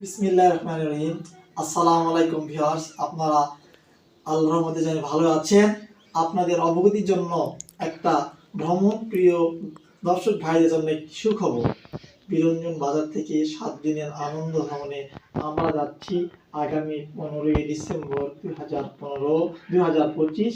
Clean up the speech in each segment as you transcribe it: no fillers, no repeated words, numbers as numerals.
বিসমিল্লাহির রহমানির রহিম। আসসালামু আলাইকুম ভিউয়ার্স, আপনারা আল্লাহর রহমতে জানি ভালো আছেন। আপনাদের অবগতির জন্য একটা ভ্রমণ প্রিয় দর্শক ভাইদের জন্য একটি সুখবর। বিরঞ্জন বাজার থেকে 7 দিনের আনন্দ ভ্রমণে আমরা যাচ্ছি আগামী 15ই ডিসেম্বর 2025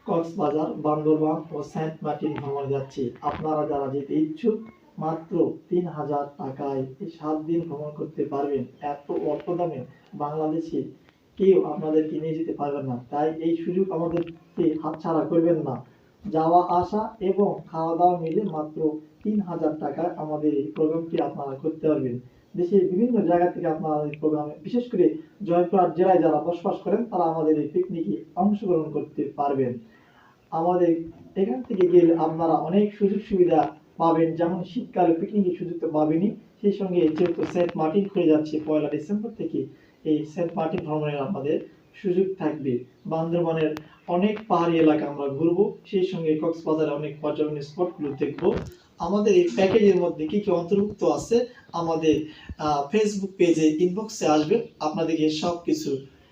কক্সবাজার, বান্দরবান ও সেন্ট মার্টিন ভ্রমণে যাচ্ছি। আপনারা যারা যেতে ইচ্ছুক মাত্র 3000 টাকায় এই 7 দিন ভ্রমণ করতে পারবেন। এত অল্প দামে বাংলাদেশে কেউ আপনাদেরকে নিয়ে যেতে পারবেন না, তাই এই সুযোগ আমাদেরকে হাতছাড়া করবেন না। যাওয়া আসা এবং খাওয়া দাওয়া মিলে মাত্র 3000 টাকায় আমাদের এই প্রোগ্রামটি আপনারা করতে পারবেন। দেশের বিভিন্ন জায়গা থেকে আপনারা এই প্রোগ্রামে, বিশেষ করে জয়পুরহাট জেলায় যারা বসবাস করেন, তারা আমাদের এই পিকনিকে অংশগ্রহণ করতে পারবেন। আমাদের এখান থেকে গেলে আপনারা অনেক সুযোগ সুবিধা পাবেন, যেমন শীতকালে পিকনিকের সুযোগ তো পাবেনই, সেই সঙ্গে যেহেতু সেন্ট মার্টিন খুলে যাচ্ছে 1 ডিসেম্বর থেকে, এই সেন্ট মার্টিন ভ্রমণের আমাদের সুযোগ থাকবে। বান্দরবানের অনেক পাহাড়ি এলাকা আমরা ঘুরবো, সেই সঙ্গে কক্সবাজারে অনেক পর্যটন স্পটগুলো দেখবো। আমাদের এই প্যাকেজের মধ্যে কি কি অন্তর্ভুক্ত আছে আমাদের ফেসবুক পেজে ইনবক্সে আসবে, আপনাদেরকে সব কিছু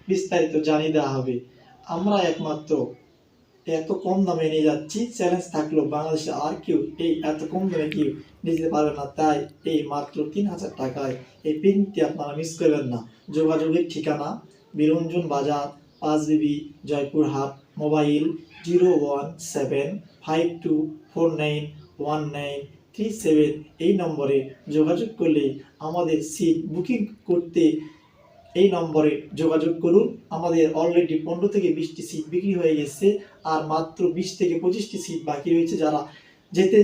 বিস্তারিত জানিয়ে দেওয়া হবে। আমরা একমাত্র এত কম দামে নিয়ে যাচ্ছি, চ্যালেঞ্জ থাকলো বাংলাদেশে আর কেউ এই এত কম দামে কেউ নিয়ে যেতে পারবে না, তাই এই মাত্র 3000 টাকায় এই পিকনিকটি আপনারা মিস করবেন না। যোগাযোগের ঠিকানা বিরঞ্জন বাজার, 5 জয়পুরহাট, মোবাইল 01752491937। এই নম্বরে যোগাযোগ করলে আমাদের সিট বুকিং করতে এই নম্বরে যোগাযোগ করুন। আমাদের অলরেডি 15 থেকে 20টি সিট বিক্রি হয়ে গেছে, আর মাত্র 20 থেকে 25টি সিট বাকি রয়েছে। যারা যেতে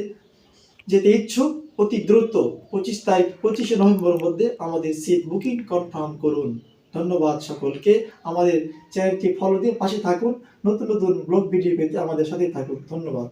যেতে ইচ্ছুক অতি দ্রুত 25 নভেম্বরের মধ্যে আমাদের সিট বুকিং কনফার্ম করুন। ধন্যবাদ সকলকে। আমাদের চ্যানেলটি ফলো দিয়ে পাশে থাকুন। নতুন নতুন ব্লগ ভিডিও পেতে আমাদের সাথে থাকুন। ধন্যবাদ।